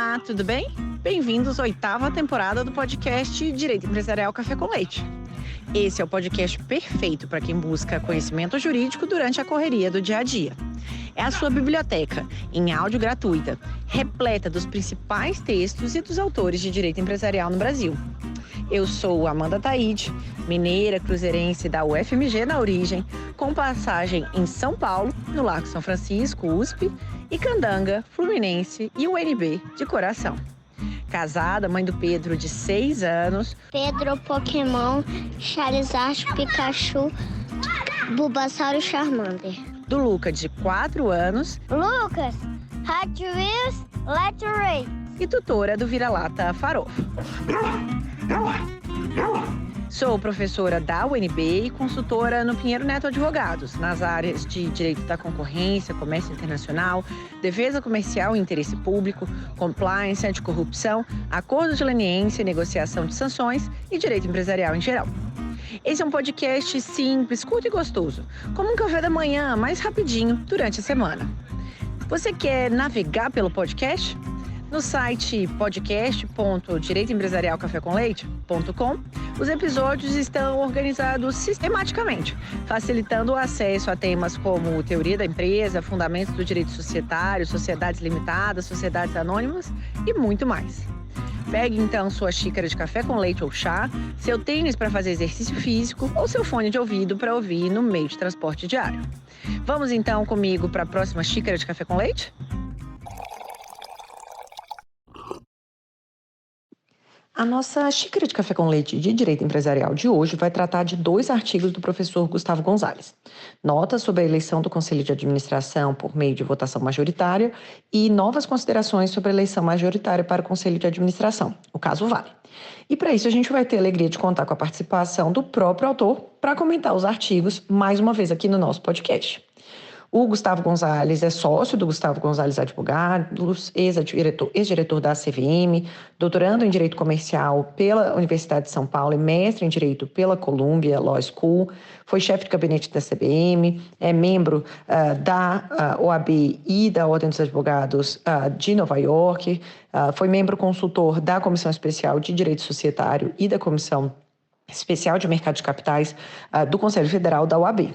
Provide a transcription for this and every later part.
Olá, tudo bem? Bem-vindos à 8ª temporada do podcast Direito Empresarial Café com Leite. Esse é o podcast perfeito para quem busca conhecimento jurídico durante a correria do dia a dia. É a sua biblioteca, em áudio gratuita, repleta dos principais textos e dos autores de direito empresarial no Brasil. Eu sou Amanda Taide, mineira cruzeirense da UFMG na origem, com passagem em São Paulo, no Largo São Francisco, USP, e Candanga, Fluminense e UNB de coração. Casada, mãe do Pedro, de 6 anos. Pedro, Pokémon, Charizard, Pikachu, Bulbasaur e Charmander. Do Luca, de 4 anos. Lucas, Hot Wheels, Let's Race. E tutora do Vira-Lata Farofo. Sou professora da UNB e consultora no Pinheiro Neto Advogados, nas áreas de Direito da Concorrência, Comércio Internacional, Defesa Comercial e Interesse Público, Compliance, Anticorrupção, Acordo de Leniência e Negociação de Sanções e Direito Empresarial em geral. Esse é um podcast simples, curto e gostoso, como um café da manhã, mais rapidinho, durante a semana. Você quer navegar pelo podcast? No site podcast.direitoempresarialcafécomleite.com, os episódios estão organizados sistematicamente, facilitando o acesso a temas como teoria da empresa, fundamentos do direito societário, sociedades limitadas, sociedades anônimas e muito mais. Pegue então sua xícara de café com leite ou chá, seu tênis para fazer exercício físico ou seu fone de ouvido para ouvir no meio de transporte diário. Vamos então comigo para a próxima xícara de café com leite? A nossa xícara de café com leite de direito empresarial de hoje vai tratar de 2 artigos do professor Gustavo Gonzalez. Notas sobre a eleição do Conselho de Administração por meio de votação majoritária e novas considerações sobre a eleição majoritária para o Conselho de Administração, o caso Vale. E para isso a gente vai ter a alegria de contar com a participação do próprio autor para comentar os artigos mais uma vez aqui no nosso podcast. O Gustavo Gonzalez é sócio do Gustavo Gonzalez Advogados, ex-diretor da CVM, doutorando em Direito Comercial pela Universidade de São Paulo e mestre em Direito pela Columbia Law School, foi chefe de gabinete da CBM, é membro da OAB e da Ordem dos Advogados de Nova York, foi membro consultor da Comissão Especial de Direito Societário e da Comissão Especial de Mercado de Capitais do Conselho Federal da OAB.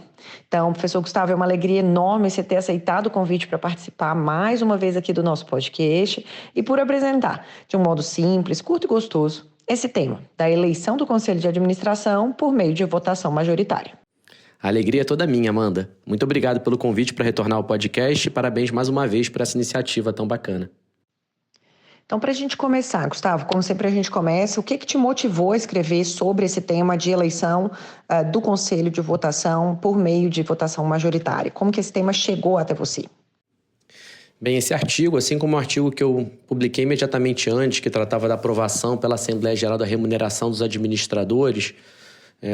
Então, professor Gustavo, é uma alegria enorme você ter aceitado o convite para participar mais uma vez aqui do nosso podcast e por apresentar, de um modo simples, curto e gostoso, esse tema da eleição do Conselho de Administração por meio de votação majoritária. A alegria é toda minha, Amanda. Muito obrigado pelo convite para retornar ao podcast e parabéns mais uma vez por essa iniciativa tão bacana. Então, para a gente começar, Gustavo, como sempre a gente começa, o que te motivou a escrever sobre esse tema de eleição do Conselho de Votação por meio de votação majoritária? Como que esse tema chegou até você? Bem, esse artigo, assim como o artigo que eu publiquei imediatamente antes, que tratava da aprovação pela Assembleia Geral da Remuneração dos Administradores,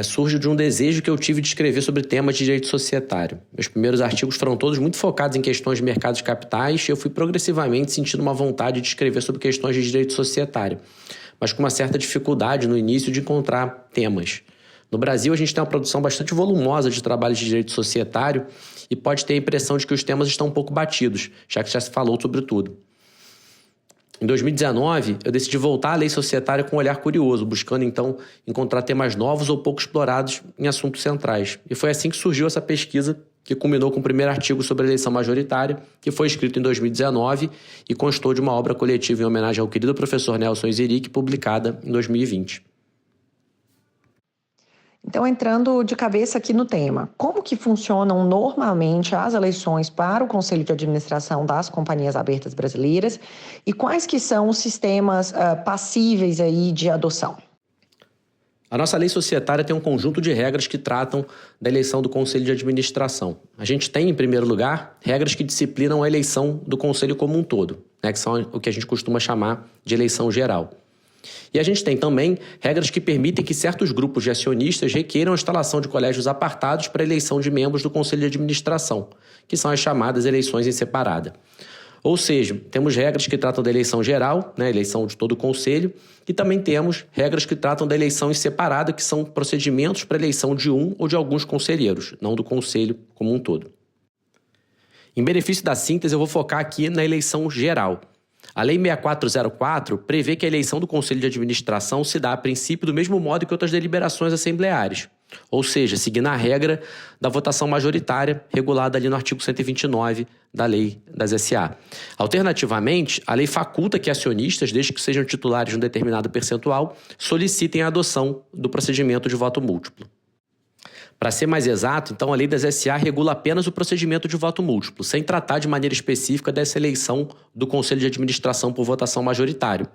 surge de um desejo que eu tive de escrever sobre temas de direito societário. Meus primeiros artigos foram todos muito focados em questões de mercado de capitais e eu fui progressivamente sentindo uma vontade de escrever sobre questões de direito societário, mas com uma certa dificuldade no início de encontrar temas. No Brasil, a gente tem uma produção bastante volumosa de trabalhos de direito societário e pode ter a impressão de que os temas estão um pouco batidos, já que já se falou sobre tudo. Em 2019, eu decidi voltar à lei societária com um olhar curioso, buscando, então, encontrar temas novos ou pouco explorados em assuntos centrais. E foi assim que surgiu essa pesquisa, que culminou com o primeiro artigo sobre a eleição majoritária, que foi escrito em 2019 e constou de uma obra coletiva em homenagem ao querido professor Nelson Izeric, publicada em 2020. Então, entrando de cabeça aqui no tema, como que funcionam normalmente as eleições para o Conselho de Administração das Companhias Abertas Brasileiras e quais que são os sistemas passíveis aí de adoção? A nossa lei societária tem um conjunto de regras que tratam da eleição do Conselho de Administração. A gente tem, em primeiro lugar, regras que disciplinam a eleição do Conselho como um todo, que são o que a gente costuma chamar de eleição geral. E a gente tem também regras que permitem que certos grupos de acionistas requeiram a instalação de colégios apartados para a eleição de membros do Conselho de Administração, que são as chamadas eleições em separada. Ou seja, temos regras que tratam da eleição geral, eleição de todo o Conselho, e também temos regras que tratam da eleição em separada, que são procedimentos para a eleição de um ou de alguns conselheiros, não do Conselho como um todo. Em benefício da síntese, eu vou focar aqui na eleição geral. A Lei 6404 prevê que a eleição do Conselho de Administração se dá a princípio do mesmo modo que outras deliberações assembleares, ou seja, seguindo a regra da votação majoritária regulada ali no artigo 129 da Lei das SA. Alternativamente, a lei faculta que acionistas, desde que sejam titulares de um determinado percentual, solicitem a adoção do procedimento de voto múltiplo. Para ser mais exato, então, a Lei das SA regula apenas o procedimento de voto múltiplo, sem tratar de maneira específica dessa eleição do Conselho de Administração por votação majoritária.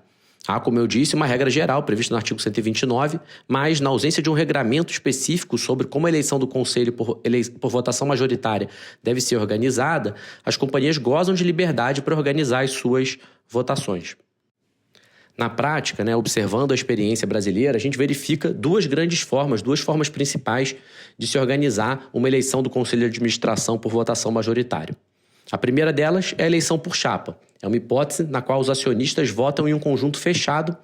Há, como eu disse, uma regra geral prevista no artigo 129, mas, na ausência de um regramento específico sobre como a eleição do Conselho por votação majoritária deve ser organizada, as companhias gozam de liberdade para organizar as suas votações. Na prática, observando a experiência brasileira, a gente verifica duas formas principais de se organizar uma eleição do Conselho de Administração por votação majoritária. A primeira delas é a eleição por chapa. É uma hipótese na qual os acionistas votam em um conjunto fechado,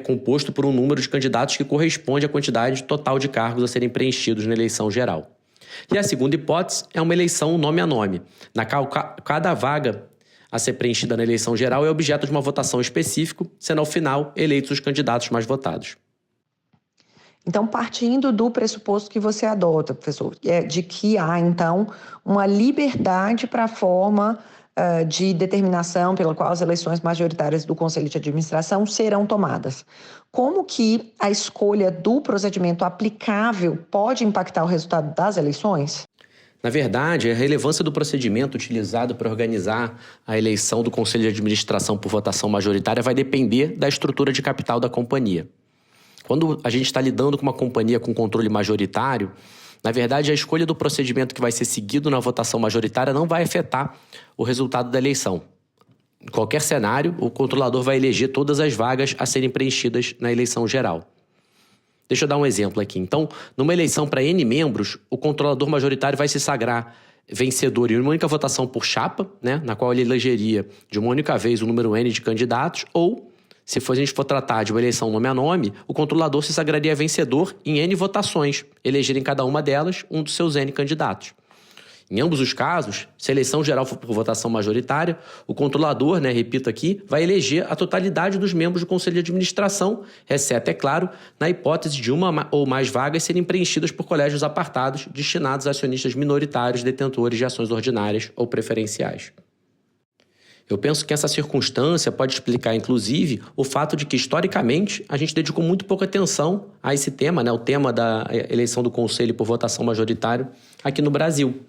composto por um número de candidatos que corresponde à quantidade total de cargos a serem preenchidos na eleição geral. E a segunda hipótese é uma eleição nome a nome, na qual cada vaga a ser preenchida na eleição geral é objeto de uma votação específica, sendo ao final eleitos os candidatos mais votados. Então, partindo do pressuposto que você adota, professor, de que há, então, uma liberdade para a forma de determinação pela qual as eleições majoritárias do Conselho de Administração serão tomadas. Como que a escolha do procedimento aplicável pode impactar o resultado das eleições? Na verdade, a relevância do procedimento utilizado para organizar a eleição do Conselho de Administração por votação majoritária vai depender da estrutura de capital da companhia. Quando a gente está lidando com uma companhia com controle majoritário, na verdade, a escolha do procedimento que vai ser seguido na votação majoritária não vai afetar o resultado da eleição. Em qualquer cenário, o controlador vai eleger todas as vagas a serem preenchidas na eleição geral. Deixa eu dar um exemplo aqui. Então, numa eleição para N membros, o controlador majoritário vai se sagrar vencedor em uma única votação por chapa, na qual ele elegeria de uma única vez o número N de candidatos, ou, se a gente for tratar de uma eleição nome a nome, o controlador se sagraria vencedor em N votações, eleger em cada uma delas um dos seus N candidatos. Em ambos os casos, se a eleição geral for por votação majoritária, o controlador, repito aqui, vai eleger a totalidade dos membros do Conselho de Administração, exceto, é claro, na hipótese de uma ou mais vagas serem preenchidas por colégios apartados destinados a acionistas minoritários detentores de ações ordinárias ou preferenciais. Eu penso que essa circunstância pode explicar, inclusive, o fato de que, historicamente, a gente dedicou muito pouca atenção a esse tema, o tema da eleição do Conselho por votação majoritária aqui no Brasil.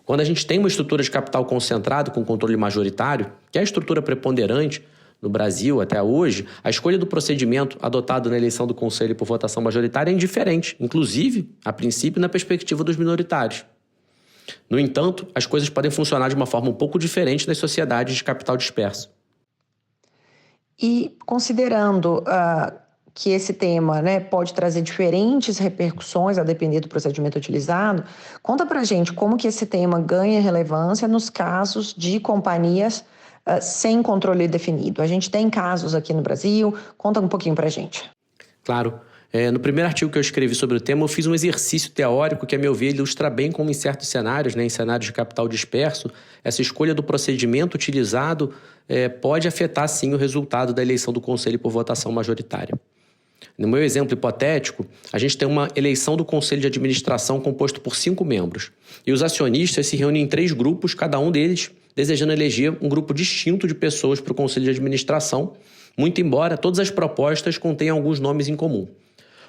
Quando a gente tem uma estrutura de capital concentrado com controle majoritário, que é a estrutura preponderante no Brasil até hoje, a escolha do procedimento adotado na eleição do Conselho por votação majoritária é indiferente, inclusive, a princípio, na perspectiva dos minoritários. No entanto, as coisas podem funcionar de uma forma um pouco diferente nas sociedades de capital disperso. E considerando que esse tema pode trazer diferentes repercussões a depender do procedimento utilizado, conta pra gente como que esse tema ganha relevância nos casos de companhias sem controle definido. A gente tem casos aqui no Brasil, conta um pouquinho pra gente. Claro. No primeiro artigo que eu escrevi sobre o tema, eu fiz um exercício teórico que, a meu ver, ilustra bem como em certos cenários, em cenários de capital disperso, essa escolha do procedimento utilizado pode afetar, sim, o resultado da eleição do Conselho por votação majoritária. No meu exemplo hipotético, a gente tem uma eleição do Conselho de Administração composto por 5 membros. E os acionistas se reúnem em 3 grupos, cada um deles desejando eleger um grupo distinto de pessoas para o Conselho de Administração, muito embora todas as propostas contenham alguns nomes em comum.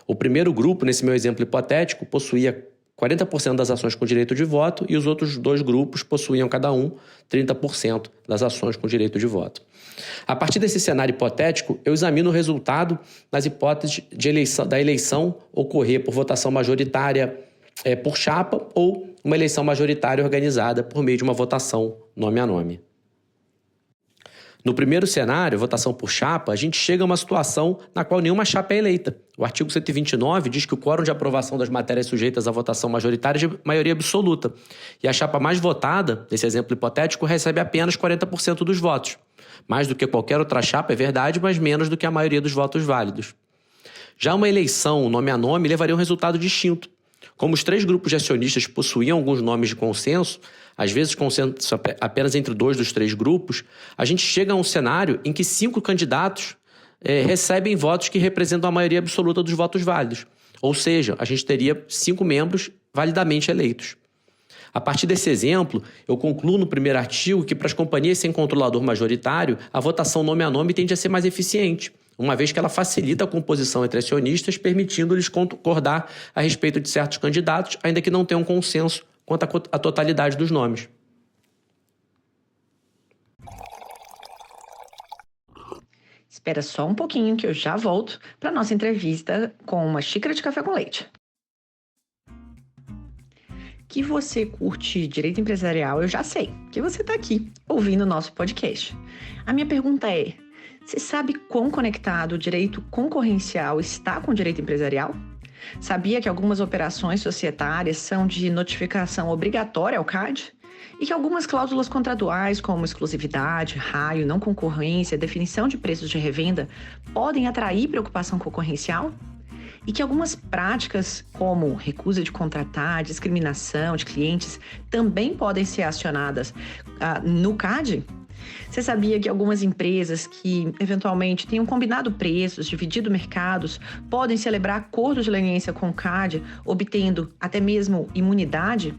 O primeiro grupo, nesse meu exemplo hipotético, possuía 40% das ações com direito de voto e os outros 2 grupos possuíam cada um 30% das ações com direito de voto. A partir desse cenário hipotético, eu examino o resultado nas hipóteses da eleição ocorrer por votação majoritária por chapa ou uma eleição majoritária organizada por meio de uma votação nome a nome. No primeiro cenário, votação por chapa, a gente chega a uma situação na qual nenhuma chapa é eleita. O artigo 129 diz que o quórum de aprovação das matérias sujeitas à votação majoritária é de maioria absoluta. E a chapa mais votada, nesse exemplo hipotético, recebe apenas 40% dos votos. Mais do que qualquer outra chapa, é verdade, mas menos do que a maioria dos votos válidos. Já uma eleição nome a nome levaria um resultado distinto. Como os 3 grupos de acionistas possuíam alguns nomes de consenso, às vezes consenso apenas entre 2 dos 3 grupos, a gente chega a um cenário em que 5 candidatos recebem votos que representam a maioria absoluta dos votos válidos. Ou seja, a gente teria 5 membros validamente eleitos. A partir desse exemplo, eu concluo no primeiro artigo que para as companhias sem controlador majoritário, a votação nome a nome tende a ser mais eficiente, uma vez que ela facilita a composição entre acionistas, permitindo-lhes concordar a respeito de certos candidatos, ainda que não tenham consenso quanto à totalidade dos nomes. Espera só um pouquinho que eu já volto para a nossa entrevista com uma xícara de café com leite. Que você curte direito empresarial, eu já sei, que você está aqui ouvindo o nosso podcast. A minha pergunta é, você sabe quão conectado o direito concorrencial está com o direito empresarial? Sabia que algumas operações societárias são de notificação obrigatória ao CAD? E que algumas cláusulas contratuais, como exclusividade, raio, não concorrência, definição de preços de revenda, podem atrair preocupação concorrencial? E que algumas práticas, como recusa de contratar, discriminação de clientes, também podem ser acionadas no CAD? Você sabia que algumas empresas que, eventualmente, tenham combinado preços, dividido mercados, podem celebrar acordos de leniência com o CAD, obtendo até mesmo imunidade?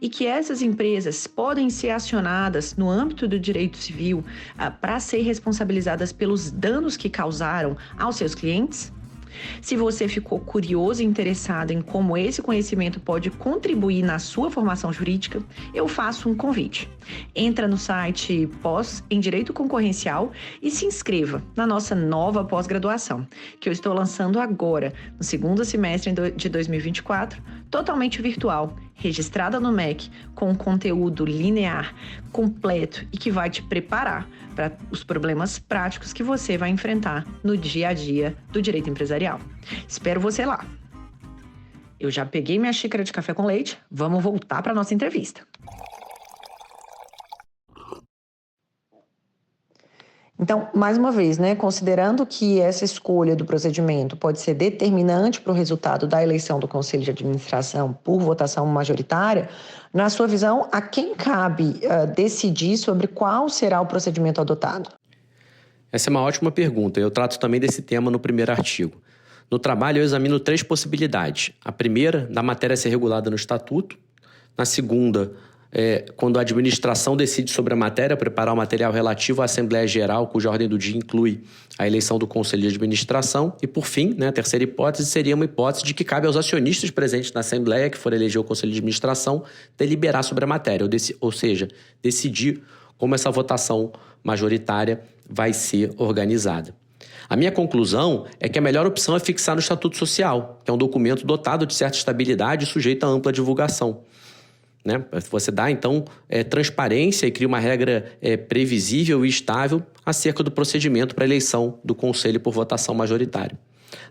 E que essas empresas podem ser acionadas no âmbito do direito civil para ser responsabilizadas pelos danos que causaram aos seus clientes? Se você ficou curioso e interessado em como esse conhecimento pode contribuir na sua formação jurídica, eu faço um convite. Entra no site Pós em Direito Concorrencial e se inscreva na nossa nova pós-graduação, que eu estou lançando agora, no segundo semestre de 2024, totalmente virtual, registrada no MEC, com um conteúdo linear, completo e que vai te preparar para os problemas práticos que você vai enfrentar no dia a dia do direito empresarial. Espero você lá. Eu já peguei minha xícara de café com leite, vamos voltar para a nossa entrevista. Então, mais uma vez, considerando que essa escolha do procedimento pode ser determinante para o resultado da eleição do Conselho de Administração por votação majoritária, na sua visão, a quem cabe decidir sobre qual será o procedimento adotado? Essa é uma ótima pergunta. Eu trato também desse tema no primeiro artigo. No trabalho, eu examino 3 possibilidades. A primeira, da matéria ser regulada no Estatuto. Na segunda, quando a administração decide sobre a matéria, preparar o material relativo à Assembleia Geral, cuja ordem do dia inclui a eleição do Conselho de Administração. E, por fim, a terceira hipótese seria uma hipótese de que cabe aos acionistas presentes na Assembleia, que for eleger o Conselho de Administração, deliberar sobre a matéria, ou seja, decidir como essa votação majoritária vai ser organizada. A minha conclusão é que a melhor opção é fixar no Estatuto Social, que é um documento dotado de certa estabilidade e sujeito a ampla divulgação. Você dá, então, transparência e cria uma regra previsível e estável acerca do procedimento para a eleição do Conselho por votação majoritária.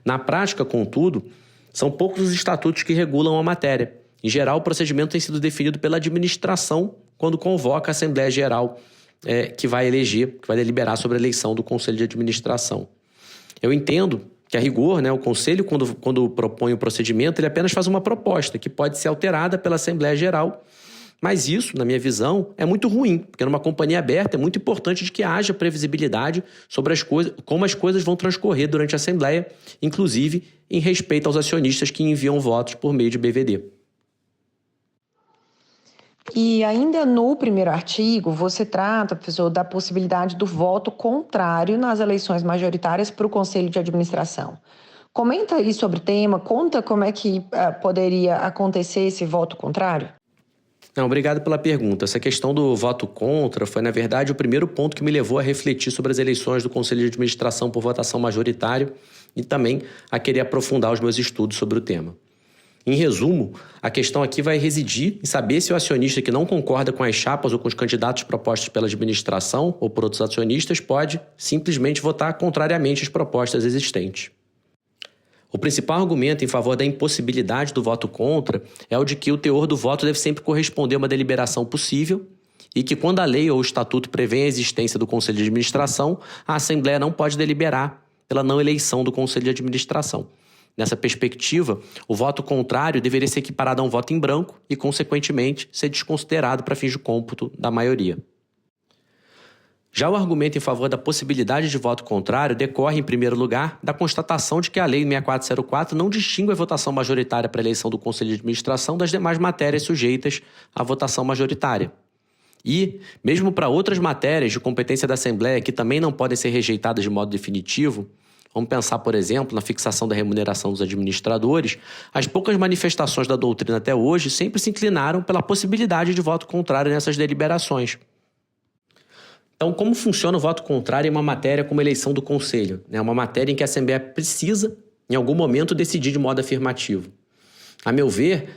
Na prática, contudo, são poucos os estatutos que regulam a matéria. Em geral, o procedimento tem sido definido pela administração quando convoca a Assembleia Geral que vai deliberar sobre a eleição do Conselho de Administração. Eu entendo que, a rigor, o Conselho, quando propõe o procedimento, ele apenas faz uma proposta que pode ser alterada pela Assembleia Geral. Mas isso, na minha visão, é muito ruim, porque numa companhia aberta é muito importante de que haja previsibilidade sobre como as coisas vão transcorrer durante a Assembleia, inclusive em respeito aos acionistas que enviam votos por meio de BVD. E ainda no primeiro artigo, você trata, professor, da possibilidade do voto contrário nas eleições majoritárias para o Conselho de Administração. Comenta aí sobre o tema, conta como é que poderia acontecer esse voto contrário. Obrigado pela pergunta. Essa questão do voto contra foi, na verdade, o primeiro ponto que me levou a refletir sobre as eleições do Conselho de Administração por votação majoritária e também a querer aprofundar os meus estudos sobre o tema. Em resumo, a questão aqui vai residir em saber se o acionista que não concorda com as chapas ou com os candidatos propostos pela administração ou por outros acionistas pode simplesmente votar contrariamente às propostas existentes. O principal argumento em favor da impossibilidade do voto contra é o de que o teor do voto deve sempre corresponder a uma deliberação possível e que, quando a lei ou o estatuto prevê a existência do Conselho de Administração, a Assembleia não pode deliberar pela não eleição do Conselho de Administração. Nessa perspectiva, o voto contrário deveria ser equiparado a um voto em branco e, consequentemente, ser desconsiderado para fins de cômputo da maioria. Já o argumento em favor da possibilidade de voto contrário decorre, em primeiro lugar, da constatação de que a Lei 6404 não distingue a votação majoritária para a eleição do Conselho de Administração das demais matérias sujeitas à votação majoritária. E, mesmo para outras matérias de competência da Assembleia que também não podem ser rejeitadas de modo definitivo, vamos pensar, por exemplo, na fixação da remuneração dos administradores, as poucas manifestações da doutrina até hoje sempre se inclinaram pela possibilidade de voto contrário nessas deliberações. Então, como funciona o voto contrário em uma matéria como a eleição do Conselho? É uma matéria em que a Assembleia precisa, em algum momento, decidir de modo afirmativo. A meu ver,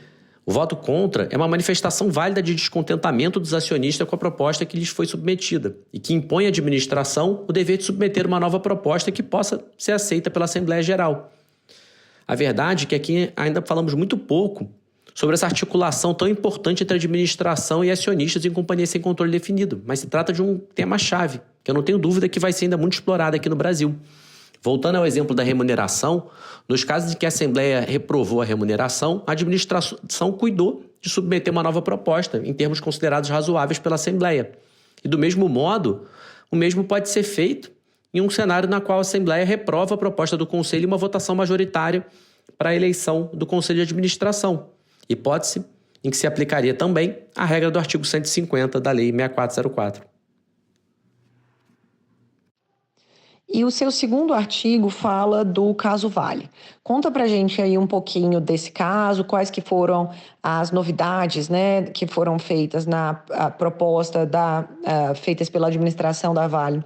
o voto contra é uma manifestação válida de descontentamento dos acionistas com a proposta que lhes foi submetida e que impõe à administração o dever de submeter uma nova proposta que possa ser aceita pela Assembleia Geral. A verdade é que aqui ainda falamos muito pouco sobre essa articulação tão importante entre administração e acionistas em companhia sem controle definido, mas se trata de um tema-chave, que eu não tenho dúvida que vai ser ainda muito explorado aqui no Brasil. Voltando ao exemplo da remuneração, nos casos em que a Assembleia reprovou a remuneração, a administração cuidou de submeter uma nova proposta, em termos considerados razoáveis pela Assembleia. E do mesmo modo, o mesmo pode ser feito em um cenário na qual a Assembleia reprova a proposta do Conselho em uma votação majoritária para a eleição do Conselho de Administração. Hipótese em que se aplicaria também a regra do artigo 150 da Lei 6404. E o seu segundo artigo fala do caso Vale. Conta pra gente aí um pouquinho desse caso, quais que foram as novidades, né, que foram feitas na proposta feitas pela administração da Vale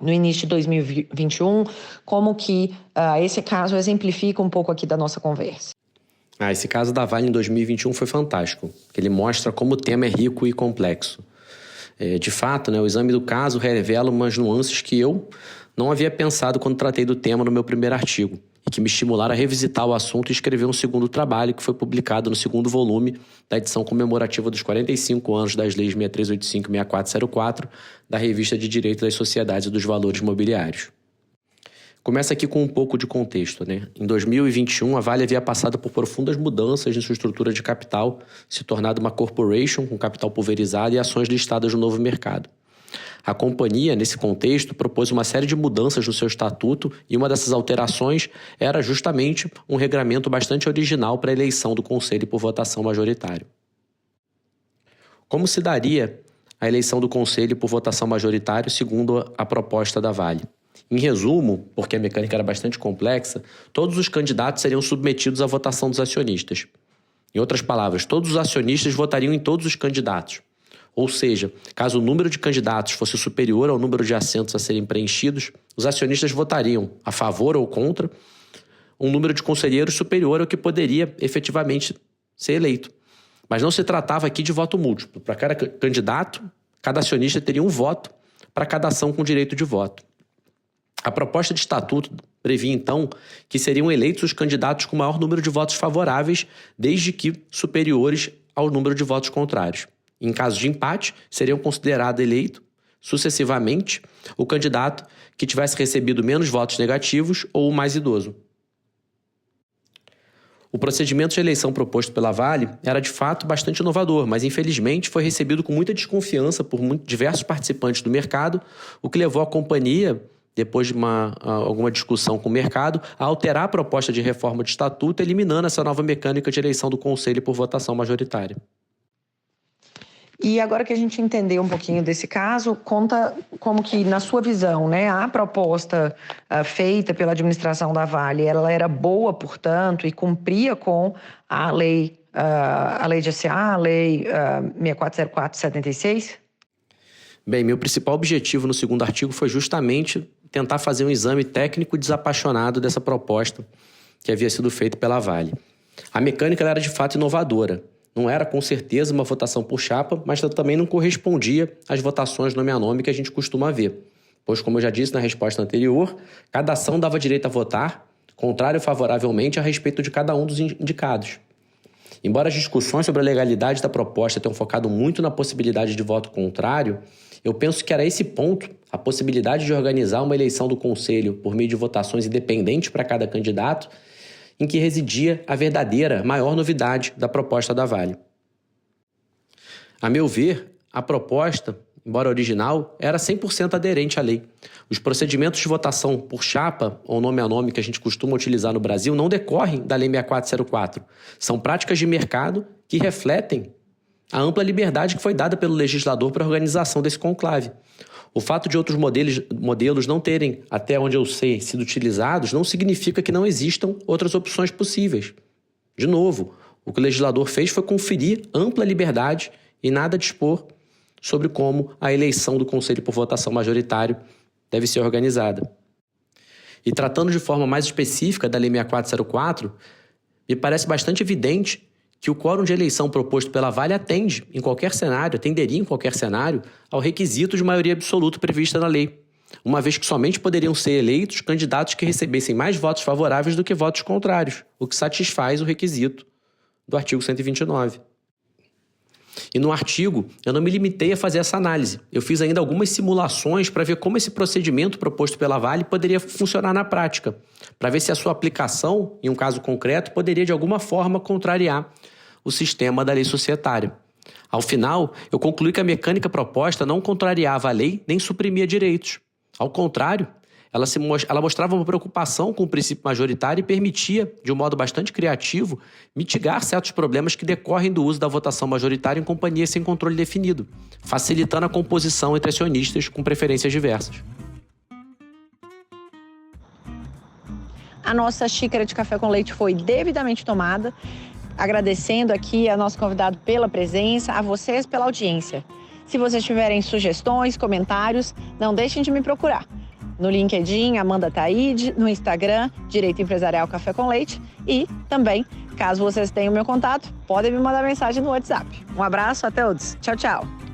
no início de 2021, como que esse caso exemplifica um pouco aqui da nossa conversa. Esse caso da Vale em 2021 foi fantástico, porque ele mostra como o tema é rico e complexo. De fato, o exame do caso revela umas nuances que eu não havia pensado quando tratei do tema no meu primeiro artigo, e que me estimularam a revisitar o assunto e escrever um segundo trabalho que foi publicado no segundo volume da edição comemorativa dos 45 anos das leis 6385 e 6404 da Revista de Direito das Sociedades e dos Valores Mobiliários. Começa aqui com um pouco de contexto, Em 2021, a Vale havia passado por profundas mudanças em sua estrutura de capital, se tornado uma corporation com capital pulverizado e ações listadas no novo mercado. A companhia, nesse contexto, propôs uma série de mudanças no seu estatuto e uma dessas alterações era justamente um regramento bastante original para a eleição do Conselho por votação majoritária. Como se daria a eleição do Conselho por votação majoritária segundo a proposta da Vale? Em resumo, porque a mecânica era bastante complexa, todos os candidatos seriam submetidos à votação dos acionistas. Em outras palavras, todos os acionistas votariam em todos os candidatos. Ou seja, caso o número de candidatos fosse superior ao número de assentos a serem preenchidos, os acionistas votariam a favor ou contra um número de conselheiros superior ao que poderia efetivamente ser eleito. Mas não se tratava aqui de voto múltiplo. Para cada candidato, cada acionista teria um voto para cada ação com direito de voto. A proposta de estatuto previa, então, que seriam eleitos os candidatos com maior número de votos favoráveis, desde que superiores ao número de votos contrários. Em caso de empate, seriam considerados eleito, sucessivamente, o candidato que tivesse recebido menos votos negativos ou o mais idoso. O procedimento de eleição proposto pela Vale era, de fato, bastante inovador, mas, infelizmente, foi recebido com muita desconfiança por diversos participantes do mercado, o que levou a companhia, depois de alguma discussão com o mercado, a alterar a proposta de reforma de estatuto, eliminando essa nova mecânica de eleição do Conselho por votação majoritária. E agora que a gente entendeu um pouquinho desse caso, conta como que, na sua visão, a proposta feita pela administração da Vale, ela era boa, portanto, e cumpria com a lei de SA, a lei 6404/76? Bem, meu principal objetivo no segundo artigo foi justamente tentar fazer um exame técnico desapaixonado dessa proposta que havia sido feita pela Vale. A mecânica ela era de fato inovadora. Não era, com certeza, uma votação por chapa, mas também não correspondia às votações nome a nome que a gente costuma ver. Pois, como eu já disse na resposta anterior, cada ação dava direito a votar, contrário ou favoravelmente, a respeito de cada um dos indicados. Embora as discussões sobre a legalidade da proposta tenham focado muito na possibilidade de voto contrário, eu penso que era esse ponto, a possibilidade de organizar uma eleição do Conselho por meio de votações independentes para cada candidato, em que residia a verdadeira maior novidade da proposta da Vale. A meu ver, a proposta, embora original, era 100% aderente à lei. Os procedimentos de votação por chapa, ou nome a nome que a gente costuma utilizar no Brasil, não decorrem da Lei 6404. São práticas de mercado que refletem a ampla liberdade que foi dada pelo legislador para a organização desse conclave. O fato de outros modelos não terem, até onde eu sei, sido utilizados, não significa que não existam outras opções possíveis. De novo, o que o legislador fez foi conferir ampla liberdade e nada dispor sobre como a eleição do Conselho por votação majoritária deve ser organizada. E tratando de forma mais específica da Lei 6404, me parece bastante evidente que o quórum de eleição proposto pela Vale atenderia em qualquer cenário, ao requisito de maioria absoluta previsto na lei, uma vez que somente poderiam ser eleitos candidatos que recebessem mais votos favoráveis do que votos contrários, o que satisfaz o requisito do artigo 129. E no artigo, eu não me limitei a fazer essa análise. Eu fiz ainda algumas simulações para ver como esse procedimento proposto pela Vale poderia funcionar na prática, para ver se a sua aplicação, em um caso concreto, poderia de alguma forma contrariar o sistema da lei societária. Ao final, eu concluí que a mecânica proposta não contrariava a lei nem suprimia direitos. Ao contrário, ela mostrava uma preocupação com o princípio majoritário e permitia, de um modo bastante criativo, mitigar certos problemas que decorrem do uso da votação majoritária em companhias sem controle definido, facilitando a composição entre acionistas com preferências diversas. A nossa xícara de café com leite foi devidamente tomada. Agradecendo aqui a nosso convidado pela presença, a vocês pela audiência. Se vocês tiverem sugestões, comentários, não deixem de me procurar. No LinkedIn, Amanda Taide, no Instagram, Direito Empresarial Café com Leite e também, caso vocês tenham meu contato, podem me mandar mensagem no WhatsApp. Um abraço a todos. Tchau, tchau.